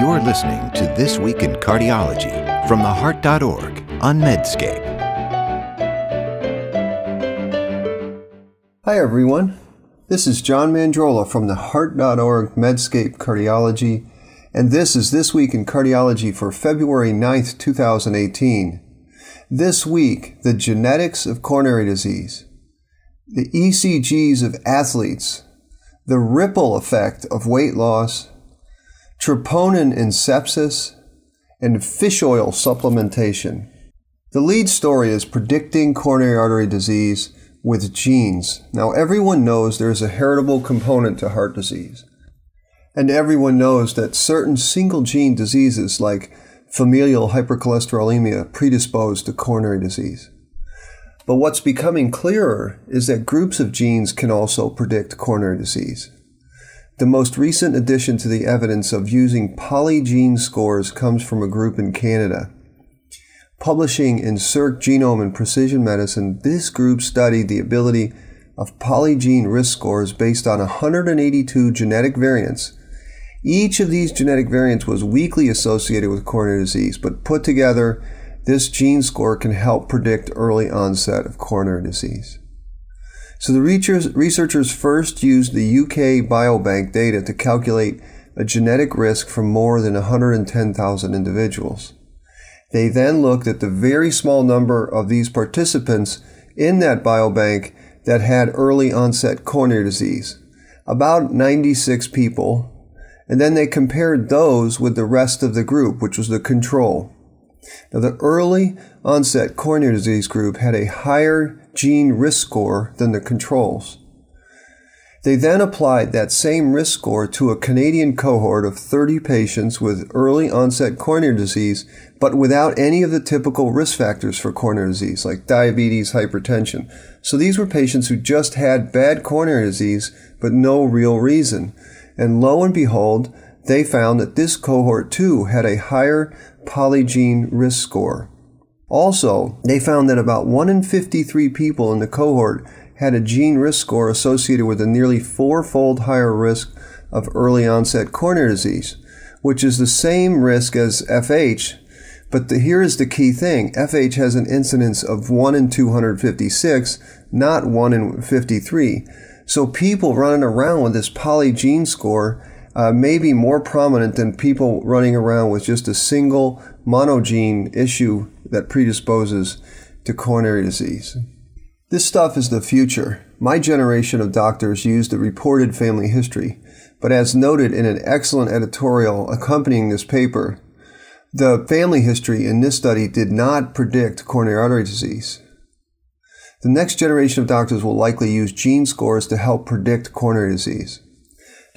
You're listening to This Week in Cardiology from theheart.org on Medscape. Hi everyone, this is John Mandrola from theheart.org Medscape Cardiology, and this is This Week in Cardiology for February 9th, 2018. This week, the genetics of coronary disease, the ECGs of athletes, the ripple effect of weight loss, troponin in sepsis, and fish oil supplementation. The lead story is predicting coronary artery disease with genes. Now, everyone knows there's a heritable component to heart disease. And everyone knows that certain single gene diseases like familial hypercholesterolemia predispose to coronary disease. But what's becoming clearer is that groups of genes can also predict coronary disease. The most recent addition to the evidence of using polygene scores comes from a group in Canada. Publishing in Circ Genome and Precision Medicine, this group studied the ability of polygene risk scores based on 182 genetic variants. Each of these genetic variants was weakly associated with coronary disease, but put together, this gene score can help predict early onset of coronary disease. So the researchers first used the UK Biobank data to calculate a genetic risk from more than 110,000 individuals. They then looked at the very small number of these participants in that biobank that had early onset coronary disease, about 96 people, and then they compared those with the rest of the group, which was the control. Now, the early onset coronary disease group had a higher gene risk score than the controls. They then applied that same risk score to a Canadian cohort of 30 patients with early onset coronary disease, but without any of the typical risk factors for coronary disease, like diabetes, hypertension. So these were patients who just had bad coronary disease, but no real reason. And lo and behold, they found that this cohort too had a higher polygene risk score. Also, they found that about 1 in 53 people in the cohort had a gene risk score associated with a nearly 4-fold higher risk of early onset coronary disease, which is the same risk as FH, but here is the key thing. FH has an incidence of 1 in 256, not 1 in 53. So people running around with this polygene score may be more prominent than people running around with just a single monogene issue that predisposes to coronary disease. This stuff is the future. My generation of doctors used the reported family history, but as noted in an excellent editorial accompanying this paper, the family history in this study did not predict coronary artery disease. The next generation of doctors will likely use gene scores to help predict coronary disease.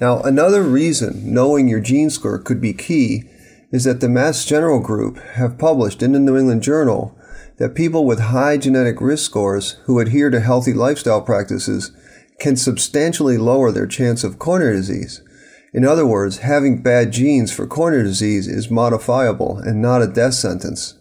Now, another reason knowing your gene score could be key is that the Mass General group have published in the New England Journal that people with high genetic risk scores who adhere to healthy lifestyle practices can substantially lower their chance of coronary disease. In other words, having bad genes for coronary disease is modifiable and not a death sentence.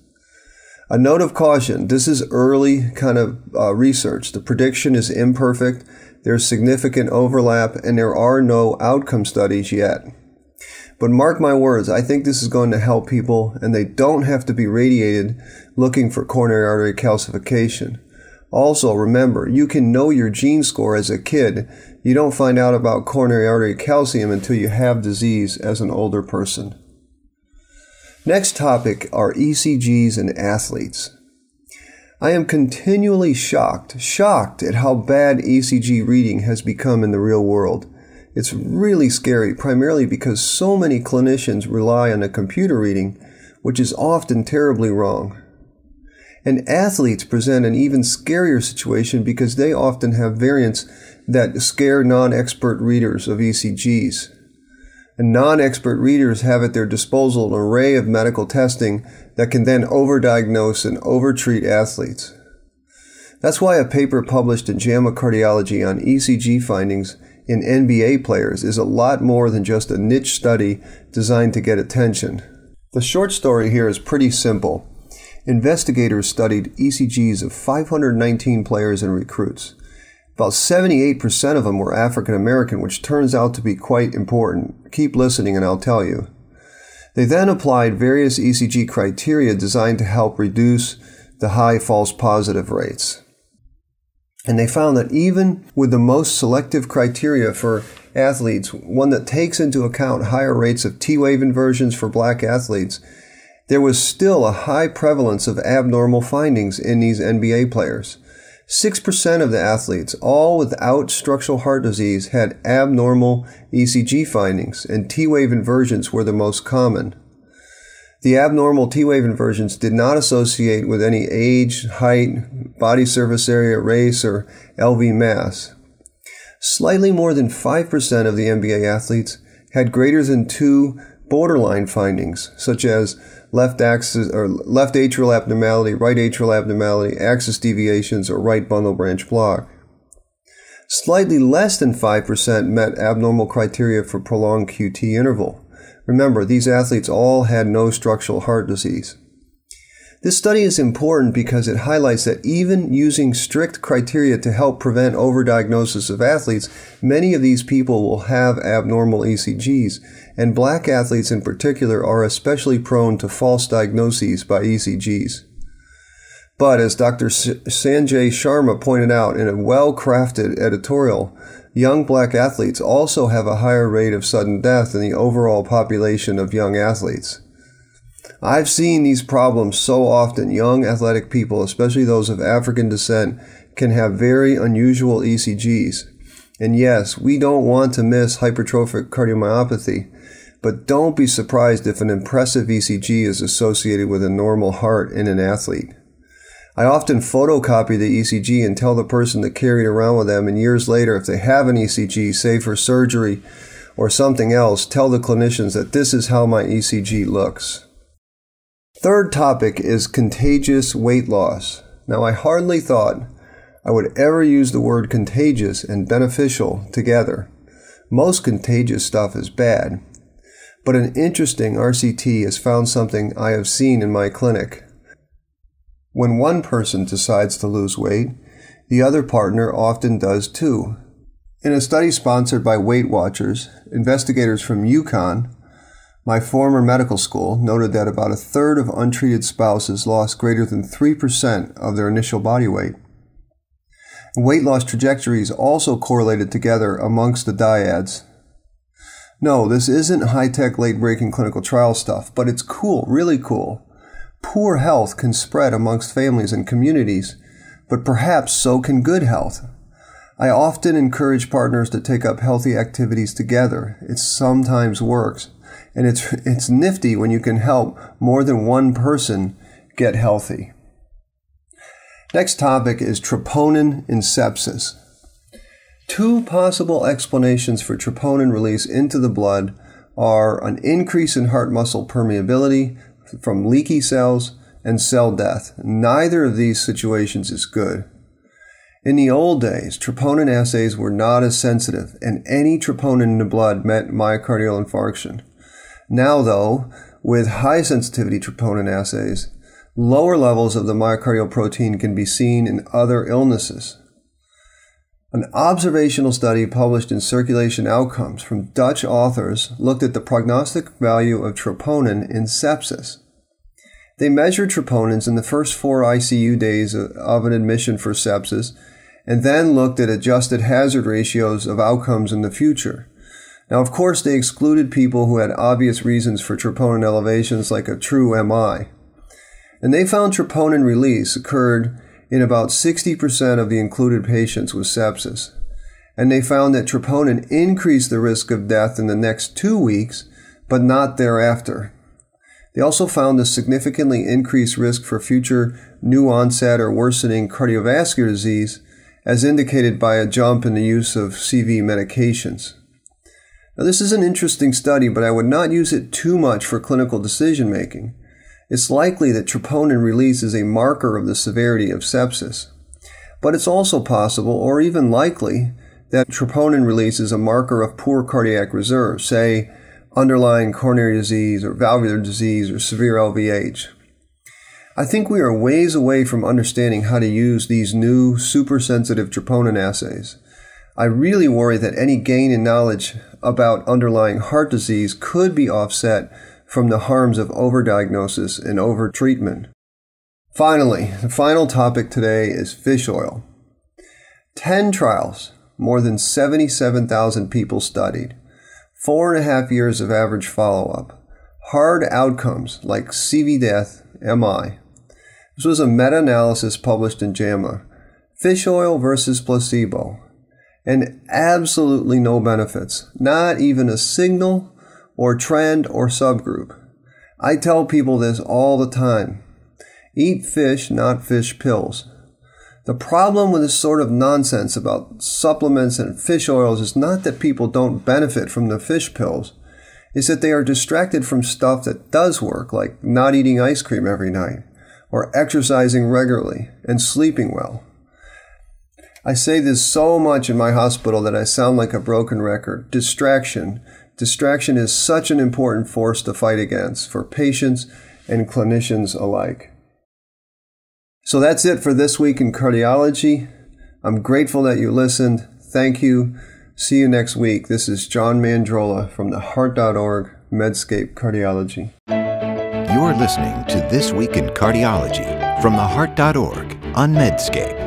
A note of caution, this is early kind of research. The prediction is imperfect, there's significant overlap, and there are no outcome studies yet. But mark my words, I think this is going to help people, and they don't have to be radiated looking for coronary artery calcification. Also, remember, you can know your gene score as a kid. You don't find out about coronary artery calcium until you have disease as an older person. Next topic are ECGs in athletes. I am continually shocked at how bad ECG reading has become in the real world. It's really scary, primarily because so many clinicians rely on a computer reading, which is often terribly wrong. And athletes present an even scarier situation because they often have variants that scare non-expert readers of ECGs. And non-expert readers have at their disposal an array of medical testing that can then overdiagnose and overtreat athletes. That's why a paper published in JAMA Cardiology on ECG findings in NBA players is a lot more than just a niche study designed to get attention. The short story here is pretty simple. Investigators studied ECGs of 519 players and recruits. About 78% of them were African American, which turns out to be quite important. Keep listening and I'll tell you. They then applied various ECG criteria designed to help reduce the high false positive rates. And they found that even with the most selective criteria for athletes, one that takes into account higher rates of T-wave inversions for black athletes, there was still a high prevalence of abnormal findings in these NBA players. 6% of the athletes, all without structural heart disease, had abnormal ECG findings, and T-wave inversions were the most common. The abnormal T-wave inversions did not associate with any age, height, body surface area, race, or LV mass. Slightly more than 5% of the NBA athletes had greater than 2 borderline findings, such as left atrial abnormality, right atrial abnormality, axis deviations, or right bundle branch block. Slightly less than 5% met abnormal criteria for prolonged QT interval. Remember, these athletes all had no structural heart disease. This study is important because it highlights that even using strict criteria to help prevent overdiagnosis of athletes, many of these people will have abnormal ECGs, and black athletes in particular are especially prone to false diagnoses by ECGs. But as Dr. Sanjay Sharma pointed out in a well-crafted editorial, young black athletes also have a higher rate of sudden death than the overall population of young athletes. I've seen these problems so often. Young athletic people, especially those of African descent, can have very unusual ECGs. And yes, we don't want to miss hypertrophic cardiomyopathy, but don't be surprised if an impressive ECG is associated with a normal heart in an athlete. I often photocopy the ECG and tell the person to carry it around with them, and years later, if they have an ECG, say for surgery or something else, tell the clinicians that this is how my ECG looks. Third topic is contagious weight loss. Now, I hardly thought I would ever use the word contagious and beneficial together. Most contagious stuff is bad, but an interesting RCT has found something I have seen in my clinic. When one person decides to lose weight, the other partner often does too. In a study sponsored by Weight Watchers, investigators from UConn, my former medical school, noted that about a third of untreated spouses lost greater than 3% of their initial body weight. Weight loss trajectories also correlated together amongst the dyads. No, this isn't high-tech, late-breaking clinical trial stuff, but it's cool, really cool. Poor health can spread amongst families and communities, but perhaps so can good health. I often encourage partners to take up healthy activities together. It sometimes works, and it's nifty when you can help more than one person get healthy. Next topic is troponin in sepsis. Two possible explanations for troponin release into the blood are an increase in heart muscle permeability from leaky cells and cell death. Neither of these situations is good. In the old days, troponin assays were not as sensitive, and any troponin in the blood meant myocardial infarction. Now, though, with high sensitivity troponin assays, lower levels of the myocardial protein can be seen in other illnesses. An observational study published in Circulation Outcomes from Dutch authors looked at the prognostic value of troponin in sepsis. They measured troponins in the first 4 ICU days of an admission for sepsis, and then looked at adjusted hazard ratios of outcomes in the future. Now, of course, they excluded people who had obvious reasons for troponin elevations like a true MI. And they found troponin release occurred in about 60% of the included patients with sepsis. And they found that troponin increased the risk of death in the next 2 weeks, but not thereafter. They also found a significantly increased risk for future new onset or worsening cardiovascular disease, as indicated by a jump in the use of CV medications. Now, this is an interesting study, but I would not use it too much for clinical decision making. It's likely that troponin release is a marker of the severity of sepsis. But it's also possible, or even likely, that troponin release is a marker of poor cardiac reserve, say underlying coronary disease or valvular disease or severe LVH. I think we are ways away from understanding how to use these new super-sensitive troponin assays. I really worry that any gain in knowledge about underlying heart disease could be offset from the harms of overdiagnosis and overtreatment. Finally, the final topic today is fish oil. 10 trials, more than 77,000 people studied, 4.5 years of average follow-up, hard outcomes like CV death, MI. This was a meta-analysis published in JAMA. Fish oil versus placebo. And absolutely no benefits, not even a signal or trend or subgroup. I tell people this all the time. Eat fish, not fish pills. The problem with this sort of nonsense about supplements and fish oils is not that people don't benefit from the fish pills. It's that they are distracted from stuff that does work, like not eating ice cream every night, or exercising regularly, and sleeping well. I say this so much in my hospital that I sound like a broken record. Distraction. Distraction is such an important force to fight against for patients and clinicians alike. So that's it for this week in cardiology. I'm grateful that you listened. Thank you. See you next week. This is John Mandrola from the Heart.org Medscape Cardiology. You're listening to This Week in Cardiology from the Heart.org on Medscape.